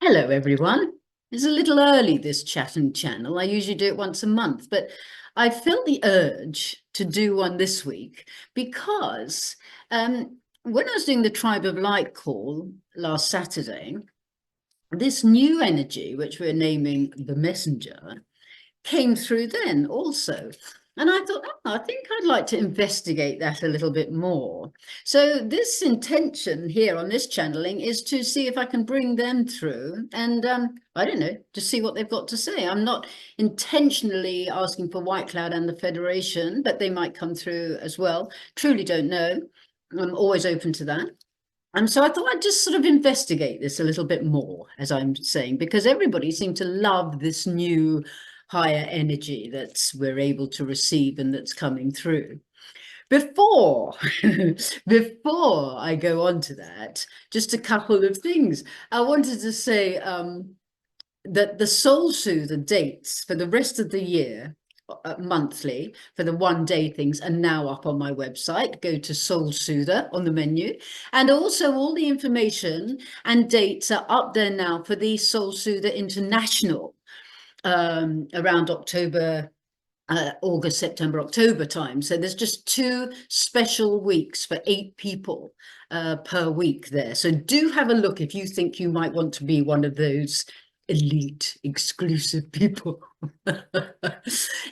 Hello, everyone. It's a little early, this chatting channel. I usually do it once a month, but I felt the urge to do one this week because when I was doing the Tribe of Light call last Saturday, this new energy, which we're naming the messenger, came through then also. And I thought, oh, I think I'd like to investigate that a little bit more. So this intention here on this channeling is to see if I can bring them through and I don't know, to see what they've got to say. I'm not intentionally asking for White Cloud and the Federation, but they might come through as well. Truly don't know. I'm always open to that. And so I thought I'd just sort of investigate this a little bit more, as I'm saying, because everybody seemed to love this new higher energy that we're able to receive and that's coming through. Before, before I go on to that, just a couple of things. I wanted to say that the Soul Soother dates for the rest of the year monthly for the 1 day things are now up on my website. Go to Soul Soother on the menu, and also all the information and dates are up there now for the Soul Soother International around October, August, September, October time. So there's just 2 special weeks for 8 people per week there. So do have a look if you think you might want to be one of those elite exclusive people.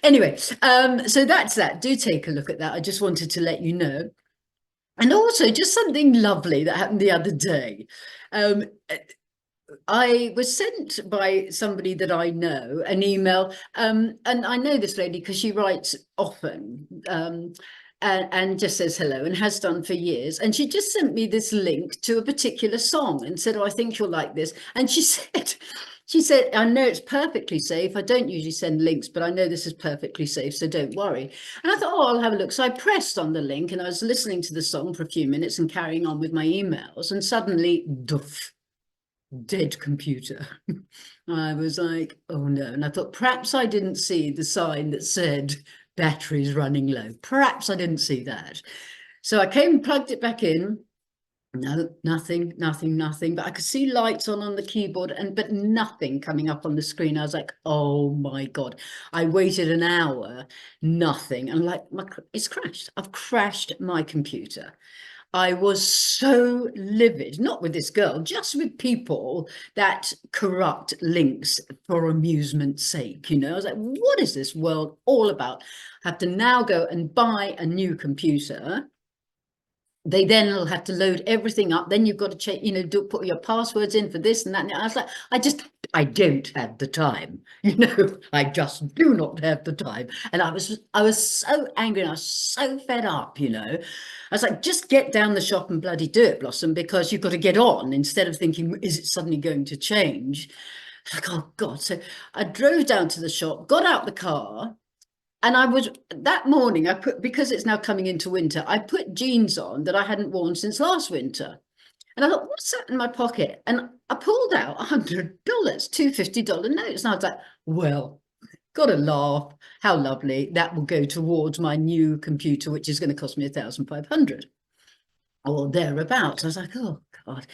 Anyway, so that's that. Do take a look at that. I just wanted to let you know. And also just something lovely that happened the other day. I was sent by somebody that I know an email, and I know this lady because she writes often, and just says hello and has done for years. And she just sent me this link to a particular song and said, "Oh, I think you'll like this." And she said, "I know it's perfectly safe. I don't usually send links, but I know this is perfectly safe, so don't worry." And I thought, "Oh, I'll have a look." So I pressed on the link and I was listening to the song for a few minutes and carrying on with my emails. And suddenly, doof, dead computer. I was like, oh no. And I thought perhaps I didn't see the sign that said batteries running low. Perhaps I didn't see that. So I came and plugged it back in. No, nothing. But I could see lights on the keyboard, but nothing coming up on the screen. I was like, oh my God. I waited an hour, nothing. And like, it's crashed. I've crashed my computer. I was so livid, not with this girl, just with people that corrupt links for amusement's sake. I was like, what is this world all about? I have to now go and buy a new computer. They then will have to load everything up. Then you've got to check, put your passwords in for this and that. And I was like, I don't have the time. I just do not have the time. And I was so angry and I was so fed up, I was like, just get down the shop and bloody do it, Blossom, because you've got to get on instead of thinking, is it suddenly going to change? Like, oh God. So I drove down to the shop, got out the car, and that morning, because it's now coming into winter, I put jeans on that I hadn't worn since last winter. And I thought, what's that in my pocket? And I pulled out $100, $250 notes. And I was like, well, gotta laugh. How lovely. That will go towards my new computer, which is going to cost me 1,500 or thereabouts. I was like, oh God.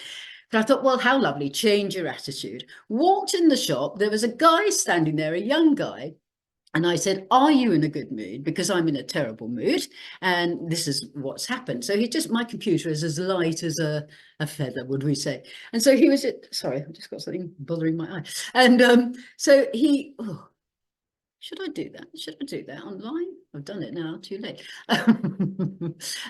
But I thought, well, how lovely. Change your attitude. Walked in the shop. There was a guy standing there, a young guy. And I said, are you in a good mood? Because I'm in a terrible mood. And this is what's happened. So my computer is as light as a feather, would we say? And so he was, sorry, I've just got something bothering my eye. And so should I do that? Should I do that online? I've done it now, too late.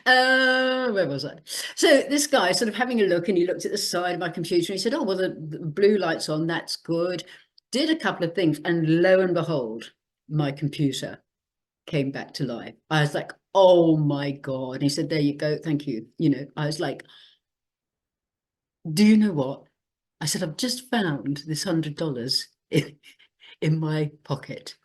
Where was I? So this guy sort of having a look, and he looked at the side of my computer and he said, oh, well, the blue light's on, that's good. Did a couple of things, and lo and behold, my computer came back to life. I was like, oh my God. And he said, there you go. Thank you. I was like, do you know what? I said, I've just found this $100 in my pocket.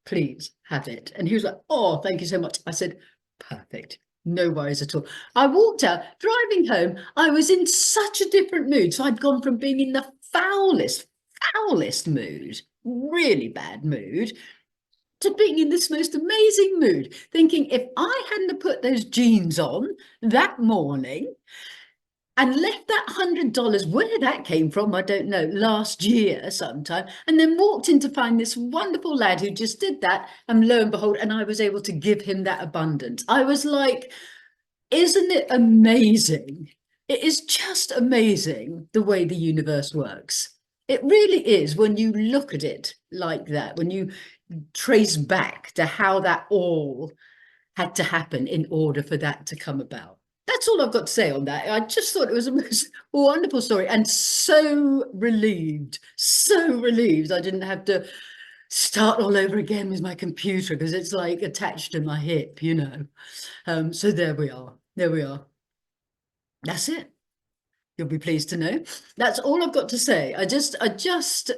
Please have it. And he was like, oh, thank you so much. I said, perfect. No worries at all. I walked out, driving home. I was in such a different mood. So I'd gone from being in the foulest mood, really bad mood, to being in this most amazing mood, thinking if I hadn't put those jeans on that morning and left that $100, where that came from, I don't know, last year sometime, and then walked in to find this wonderful lad who just did that, and lo and behold, and I was able to give him that abundance. I was like, isn't it amazing? It is just amazing the way the universe works. It really is when you look at it like that, when you trace back to how that all had to happen in order for that to come about. That's all I've got to say on that. I just thought it was a most wonderful story, and so relieved I didn't have to start all over again with my computer, because it's like attached to my hip, you know. So there we are. There we are. That's it. You'll be pleased to know. That's all I've got to say. I just wanted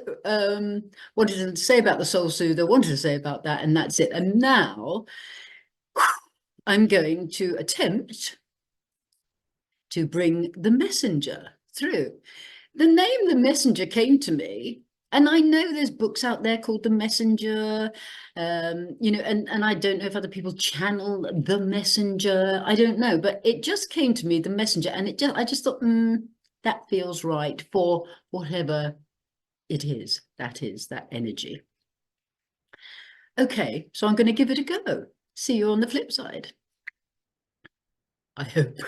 to say about the soul soother, wanted to say about that, and that's it. And now I'm going to attempt to bring the messenger through. The name The Messenger came to me, and I know there's books out there called The Messenger, you know, and I don't know if other people channel The Messenger. I don't know, but it just came to me, The Messenger, and I just thought, that feels right for whatever it is, that energy. Okay, so I'm going to give it a go. See you on the flip side. I hope.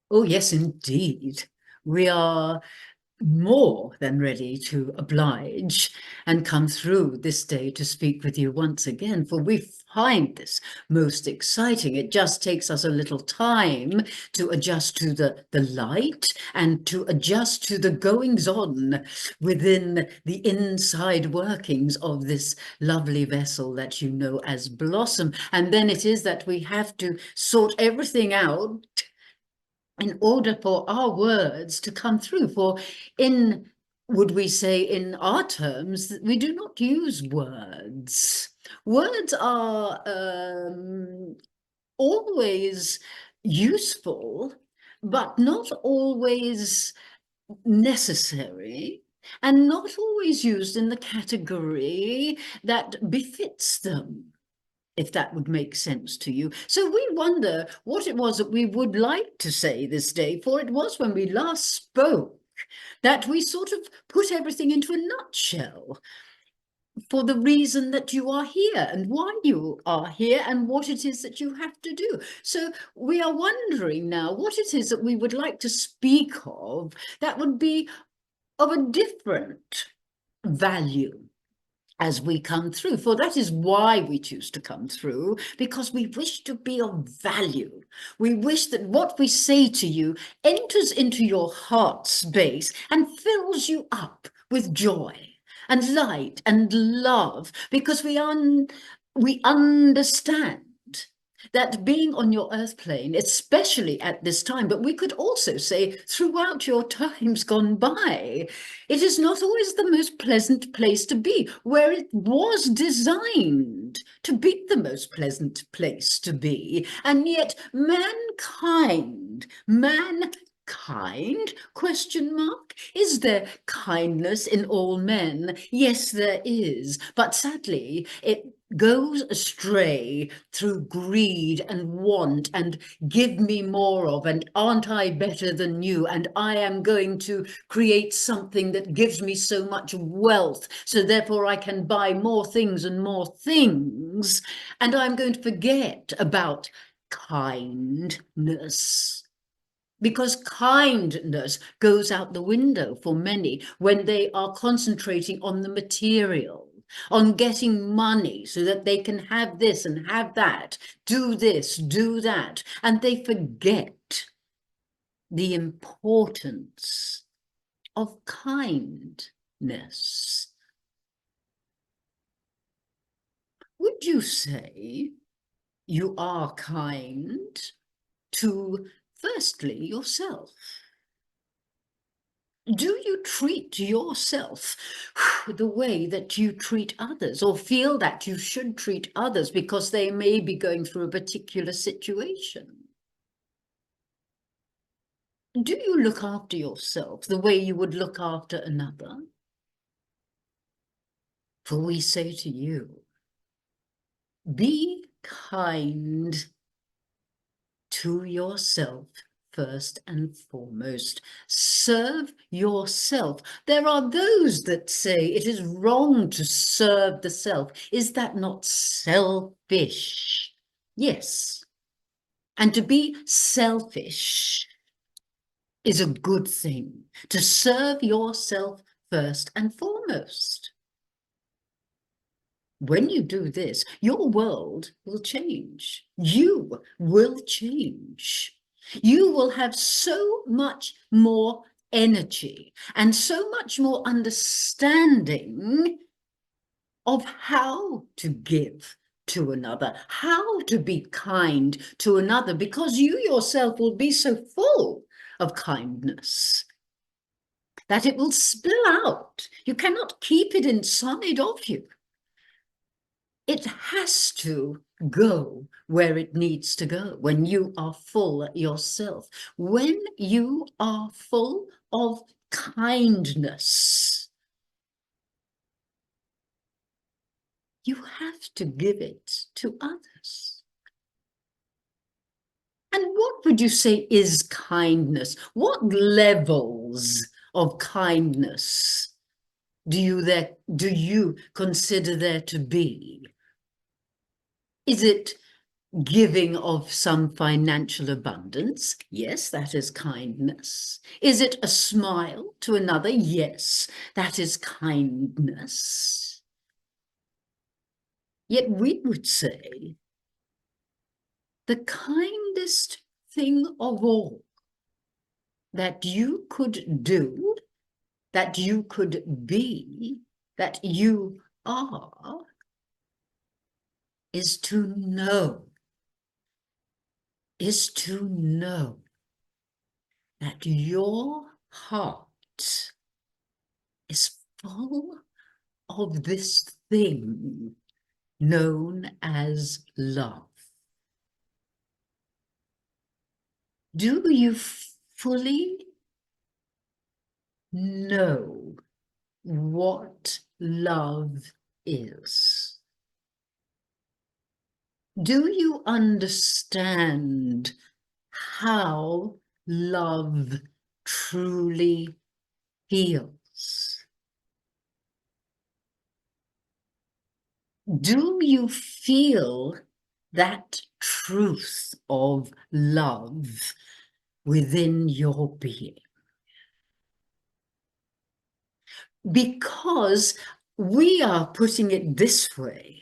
Oh, yes, indeed. We are more than ready to oblige and come through this day to speak with you once again, for we find this most exciting. It just takes us a little time to adjust to the light and to adjust to the goings on within the inside workings of this lovely vessel that you know as Blossom. And then it is that we have to sort everything out in order for our words to come through. For in, would we say in our terms, that we do not use words. Words are always useful, but not always necessary, and not always used in the category that befits them, if that would make sense to you. So we wonder what it was that we would like to say this day, for it was when we last spoke that we sort of put everything into a nutshell for the reason that you are here and why you are here and what it is that you have to do. So we are wondering now what it is that we would like to speak of that would be of a different value as we come through, for that is why we choose to come through, because we wish to be of value. We wish that what we say to you enters into your heart space and fills you up with joy and light and love, because we understand that being on your earth plane, especially at this time, but we could also say throughout your times gone by, it is not always the most pleasant place to be, where it was designed to be the most pleasant place to be. And yet mankind, question mark, is there kindness in all men? Yes, there is, but sadly it goes astray through greed and want and give me more of, and aren't I better than you, and I am going to create something that gives me so much wealth, so therefore I can buy more things and more things, and I'm going to forget about kindness. Because kindness goes out the window for many when they are concentrating on the material, on getting money so that they can have this and have that, do this, do that, and they forget the importance of kindness. Would you say you are kind to, firstly, yourself? Do you treat yourself the way that you treat others, or feel that you should treat others because they may be going through a particular situation? Do you look after yourself the way you would look after another? For we say to you, be kind to yourself first and foremost. Serve yourself. There are those that say it is wrong to serve the self. Is that not selfish? Yes. And to be selfish is a good thing. To serve yourself first and foremost. When you do this, your world will change. You will change. You will have so much more energy and so much more understanding of how to give to another, how to be kind to another, because you yourself will be so full of kindness that it will spill out. You cannot keep it inside of you. It has to go where it needs to go when you are full yourself. When you are full of kindness, you have to give it to others. And what would you say is kindness? What levels of kindness do you consider there to be? Is it giving of some financial abundance? Yes, that is kindness. Is it a smile to another? Yes, that is kindness. Yet we would say the kindest thing of all that you could do, that you could be, that you are, is to know that your heart is full of this thing known as love. Do you fully know what love is? Do you understand how love truly feels? Do you feel that truth of love within your being? Because we are putting it this way.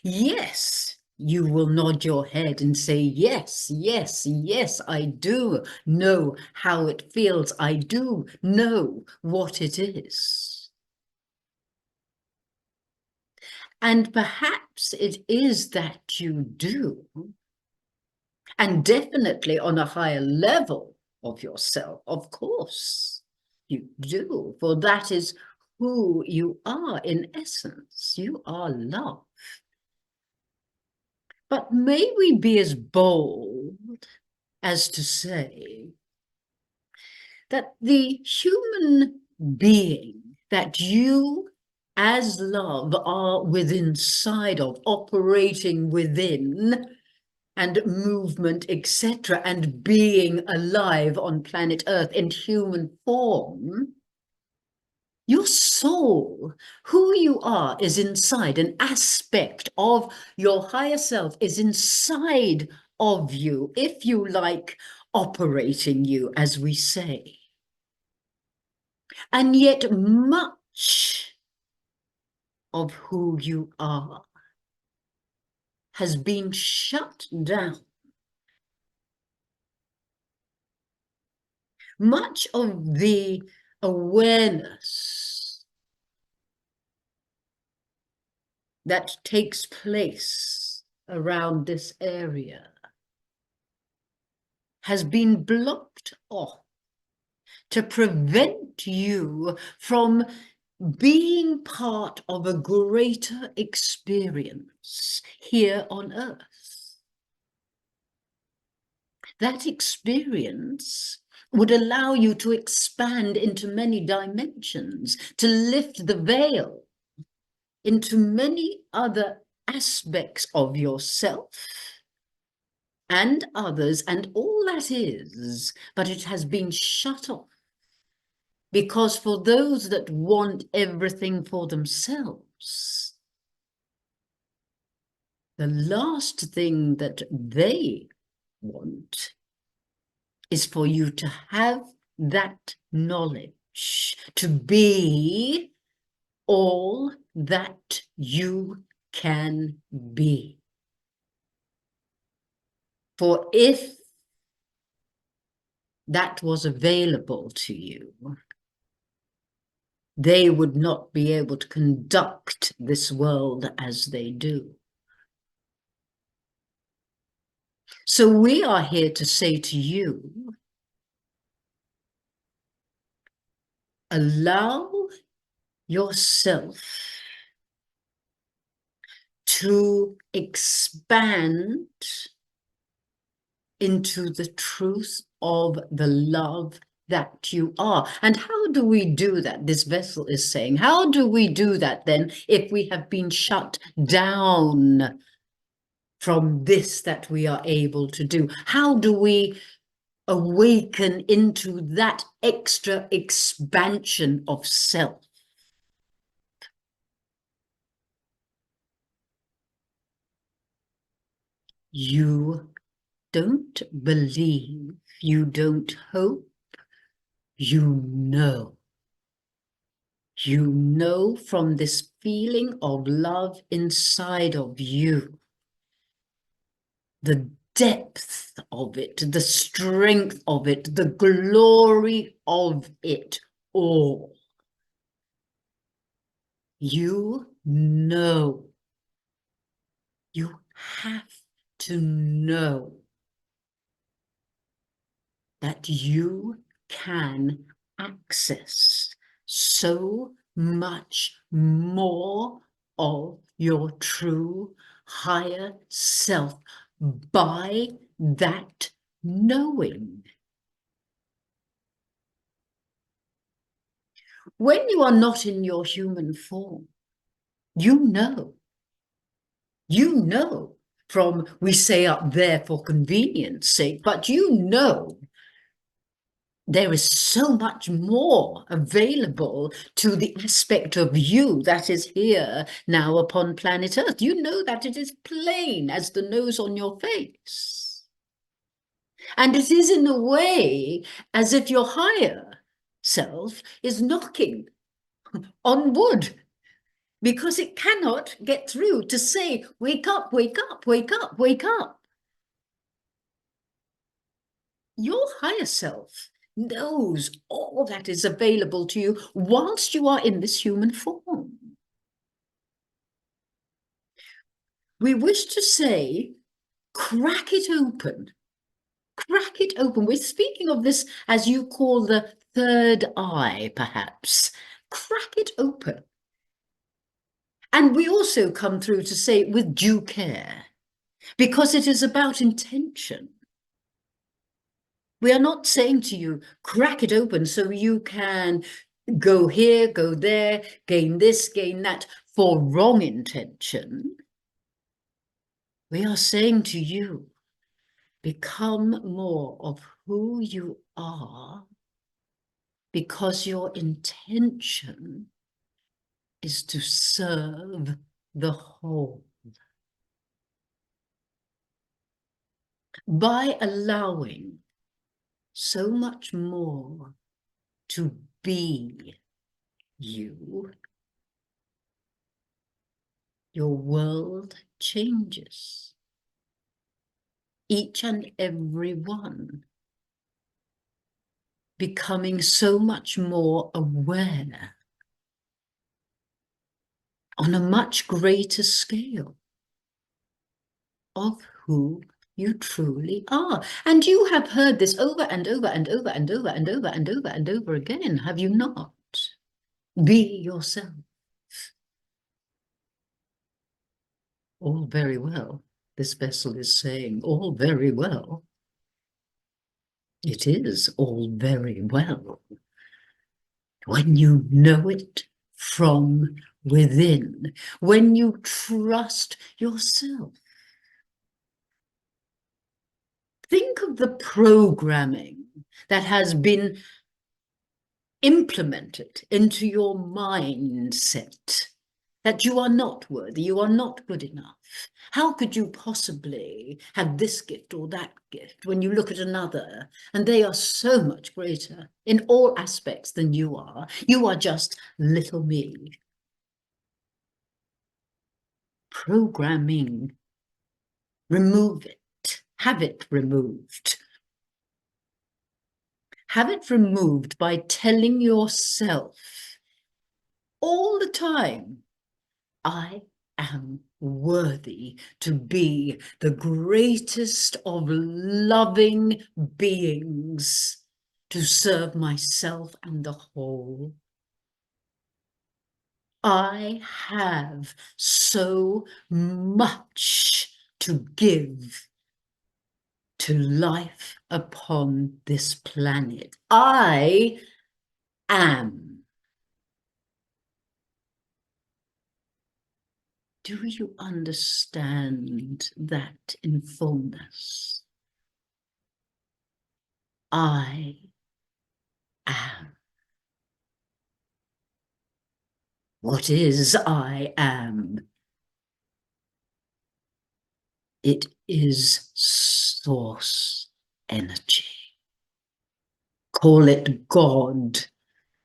Yes, you will nod your head and say, yes, yes, yes, I do know how it feels. I do know what it is. And perhaps it is that you do, And definitely on a higher level of yourself, of course, you do, for that is who you are in essence. You are love. But may we be as bold as to say that the human being that you as love are within inside of, operating within, and movement, etc., and being alive on planet Earth in human form, your soul, who you are, is inside. An aspect of your higher self is inside of you, if you like, operating you, as we say. And yet much of who you are has been shut down. Much of the awareness that takes place around this area has been blocked off to prevent you from being part of a greater experience here on Earth. That experience would allow you to expand into many dimensions, to lift the veil into many other aspects of yourself and others and all that is, but it has been shut off. Because for those that want everything for themselves, the last thing that they want is for you to have that knowledge, to be all that you can be. For if that was available to you, they would not be able to conduct this world as they do. So we are here to say to you, allow yourself to expand into the truth of the love that you are. And how do we do that? This vessel is saying, how do we do that then if we have been shut down from this that we are able to do? How do we awaken into that extra expansion of self? You don't believe, you don't hope, you know. You know from this feeling of love inside of you, the depth of it, the strength of it, the glory of it all. You know. You have to know that you can access so much more of your true higher self by that knowing. When you are not in your human form, you know from, we say up there for convenience sake, but you know there is so much more available to the aspect of you that is here now upon planet Earth. You know that it is plain as the nose on your face. And it is in a way as if your higher self is knocking on wood, because it cannot get through to say, wake up, wake up, wake up, wake up. Your higher self knows all that is available to you whilst you are in this human form. We wish to say, crack it open Crack it open. We're speaking of this, as you call the third eye, perhaps. Crack it open. And we also come through to say with due care, because it is about intention. We are not saying to you, crack it open so you can go here, go there, gain this, gain that, for wrong intention. We are saying to you, become more of who you are, because your intention is to serve the whole. By allowing so much more to be you, your world changes. Each and every one becoming so much more aware on a much greater scale of who you truly are. And you have heard this over and over and over and over and over and over and over again, have you not? Be yourself. All very well. This vessel is saying, all very well. It is all very well when you know it from within, when you trust yourself. Think of the programming that has been implemented into your mindset, that you are not worthy, you are not good enough. How could you possibly have this gift or that gift when you look at another and they are so much greater in all aspects than you are? You are just little me. Programming. Remove it. Have it removed. Have it removed by telling yourself all the time, I am worthy to be the greatest of loving beings, to serve myself and the whole. I have so much to give to life upon this planet. I am. Do you understand that in fullness? I am. What is I am? It is source energy. Call it God,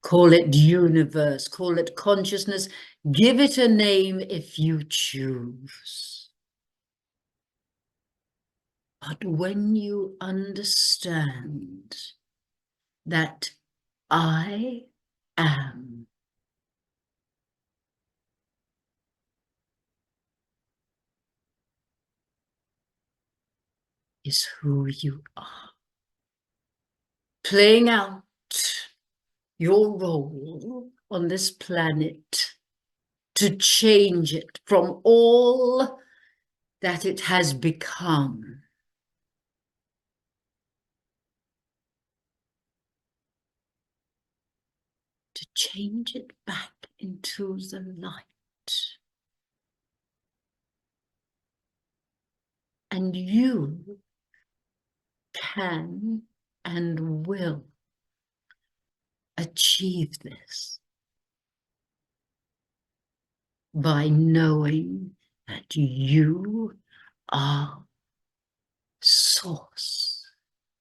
call it universe, call it consciousness. Give it a name if you choose. But when you understand that I am, is who you are, playing out your role on this planet to change it from all that it has become, to change it back into the light. And you can and will achieve this by knowing that you are source.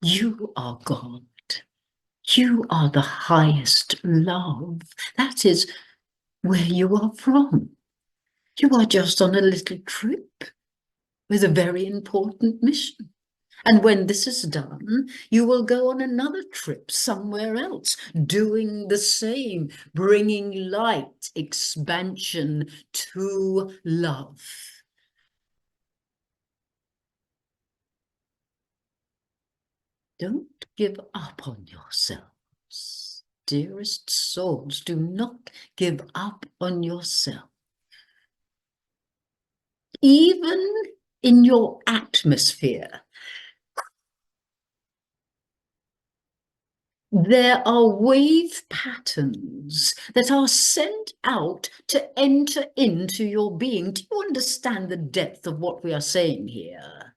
You are God. You are the highest love. That is where you are from. You are just on a little trip with a very important mission. And when this is done, you will go on another trip somewhere else, doing the same, bringing light, expansion to love. Don't give up on yourselves. Dearest souls, do not give up on yourself. Even in your atmosphere, there are wave patterns that are sent out to enter into your being. Do you understand the depth of what we are saying here?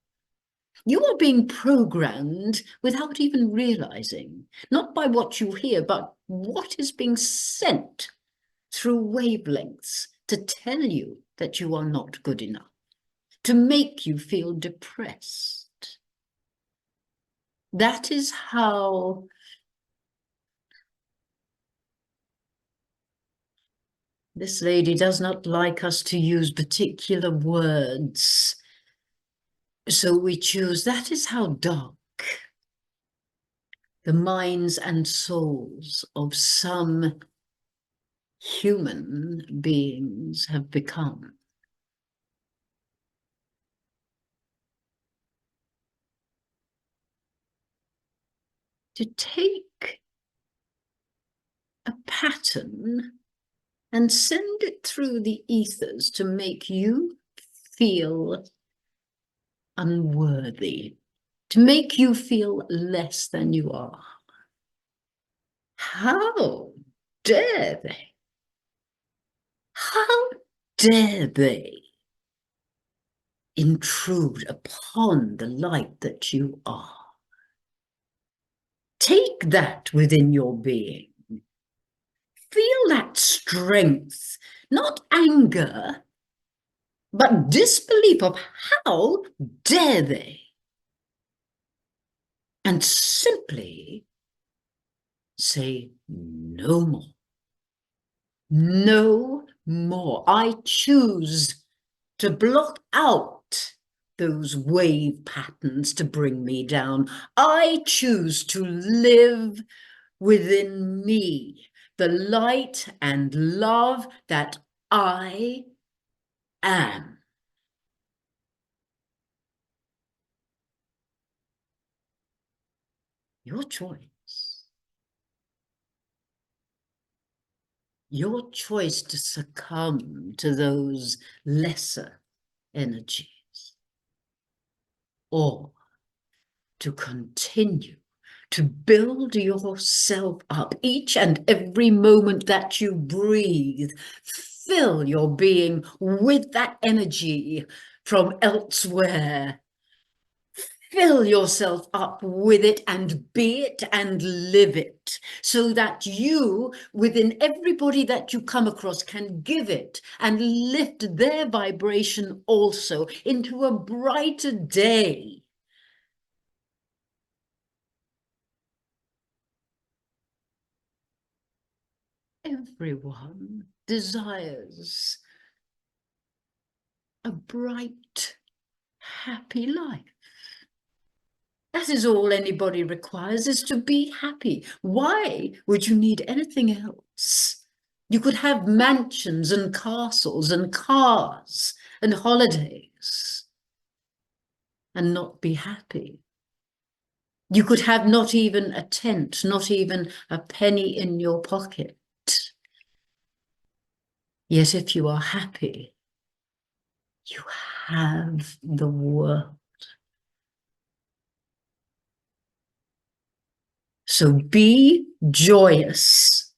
You are being programmed without even realizing, not by what you hear, but what is being sent through wavelengths to tell you that you are not good enough, to make you feel depressed. That is how this lady does not like us to use particular words. So we choose, that is how dark the minds and souls of some human beings have become. To take a pattern and send it through the ethers to make you feel unworthy, to make you feel less than you are. How dare they? How dare they intrude upon the light that you are? Take that within your being. Feel that strength, not anger, but disbelief of how dare they? And simply say no more. No more. I choose to block out those wave patterns to bring me down. I choose to live within me the light and love that I am. Your choice. Your choice to succumb to those lesser energies, or to continue to build yourself up each and every moment that you breathe. Fill your being with that energy from elsewhere. Fill yourself up with it and be it and live it, so that you, within everybody that you come across, can give it and lift their vibration also into a brighter day. Everyone desires a bright, happy life. That is all anybody requires, is to be happy. Why would you need anything else? You could have mansions and castles and cars and holidays and not be happy. You could have not even a tent, not even a penny in your pocket. Yet if you are happy, you have the world. So be joyous.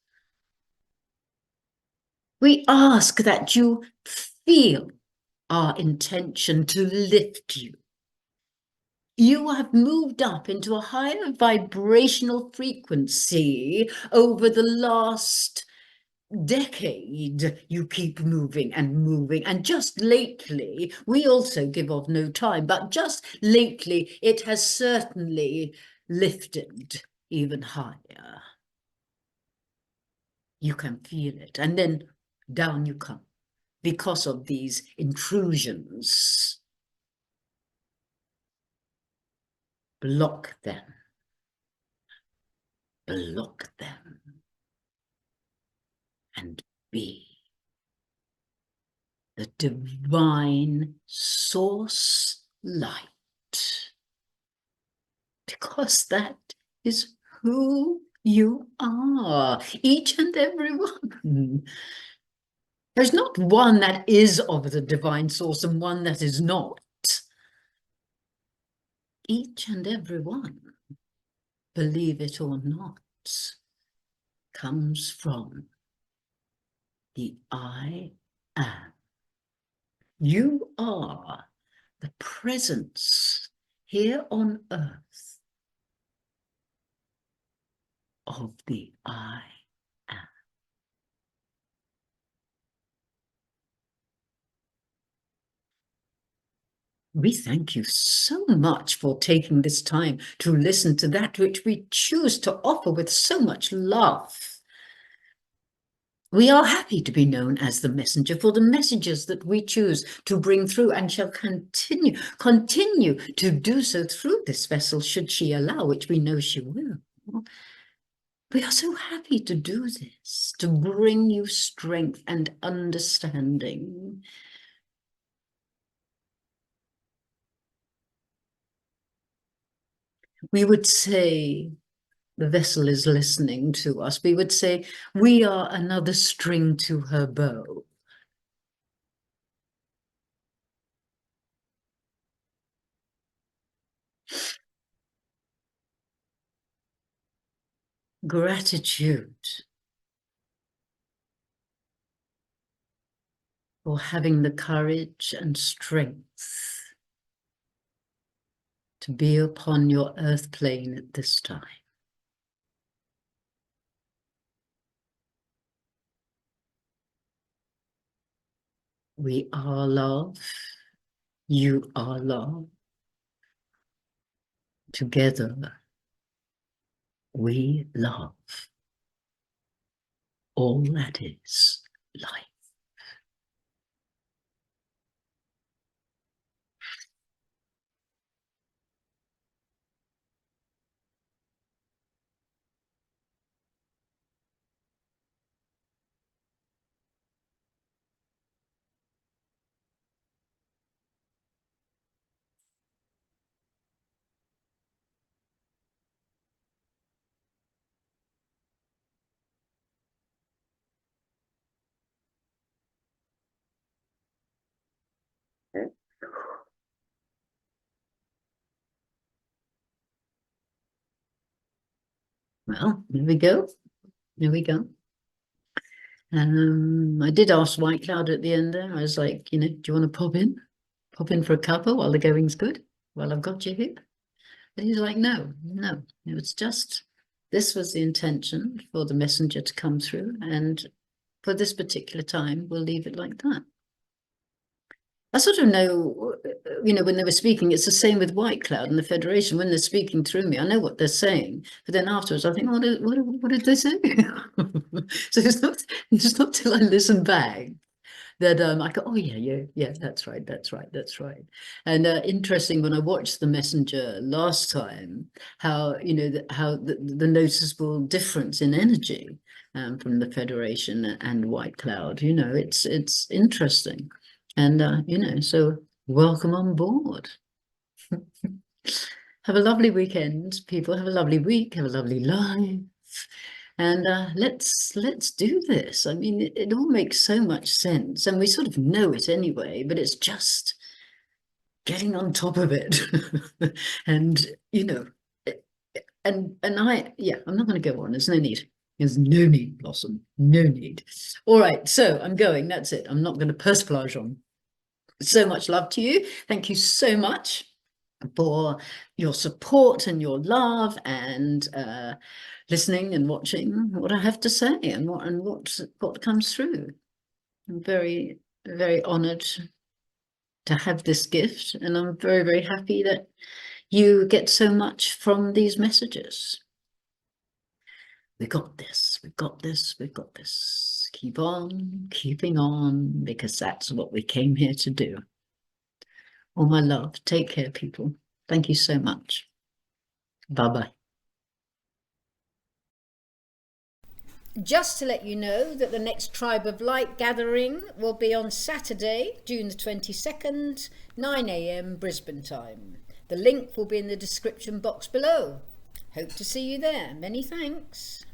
We ask that you feel our intention to lift you. You have moved up into a higher vibrational frequency over the last decade. You keep moving and moving, and just lately, we also give off no time, but just lately it has certainly lifted even higher. You can feel it, and then down you come because of these intrusions. Block them. Block them. And be the divine source light because that is who you are, each and every one. There's not one that is of the divine source and one that is not. Each and every one, believe it or not, comes from the I am. You are the presence here on earth of the I am. We thank you so much for taking this time to listen to that which we choose to offer with so much love. We are happy to be known as the messenger for the messages that we choose to bring through, and shall continue to do so through this vessel, should she allow, which we know she will. We are so happy to do this, to bring you strength and understanding. We would say the vessel is listening to us. We would say we are another string to her bow. Gratitude for having the courage and strength to be upon your earth plane at this time. We are love. You are love. Together, we love all that is life. Well, there we go. There we go. I did ask White Cloud at the end there. I was like, do you want to pop in? Pop in for a cuppa while the going's good? Well, I've got you here. But he's like, no. It was just, this was the intention for the messenger to come through. And for this particular time, we'll leave it like that. I sort of know, when they were speaking, it's the same with White Cloud and the Federation. When they're speaking through me, I know what they're saying. But then afterwards, I think, what did they say? So it's not till I listen back that I go, oh yeah, that's right. And interesting, when I watched the messenger last time, how the noticeable difference in energy from the Federation and White Cloud. It's interesting. And so welcome on board. Have a lovely weekend, people. Have a lovely week. Have a lovely life. And let's do this. I mean, it all makes so much sense, and we sort of know it anyway, but it's just getting on top of it. And I'm not going to go on. There's no need. There's no need, Blossom. No need. All right, so I'm going. That's it. I'm not going to persiflage on. So much love to you. Thank you so much for your support and your love and listening and watching what I have to say and what comes through. I'm very, very honored to have this gift, and I'm very, very happy that you get so much from these messages. We got this, we got this, we got this. Keep on keeping on, because that's what we came here to do. All my love. Take care, people. Thank you so much. Bye-bye. Just to let you know that the next Tribe of Light gathering will be on Saturday, June the 22nd, 9 a.m. Brisbane time. The link will be in the description box below. Hope to see you there. Many thanks.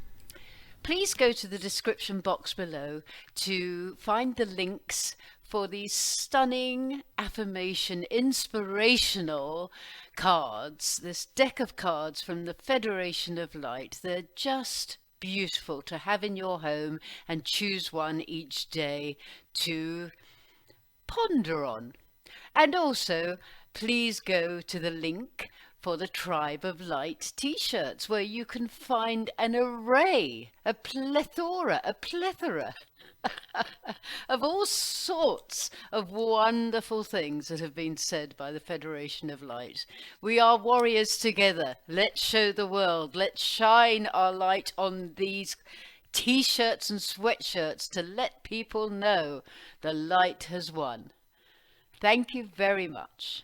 Please go to the description box below to find the links for these stunning affirmation, inspirational cards, this deck of cards from the Federation of Light. They're just beautiful to have in your home, and choose one each day to ponder on. And also, please go to the link for the Tribe of Light t-shirts, where you can find an array, a plethora of all sorts of wonderful things that have been said by the Federation of Light. We are warriors together. Let's show the world. Let's shine our light on these t-shirts and sweatshirts to let people know the light has won. Thank you very much.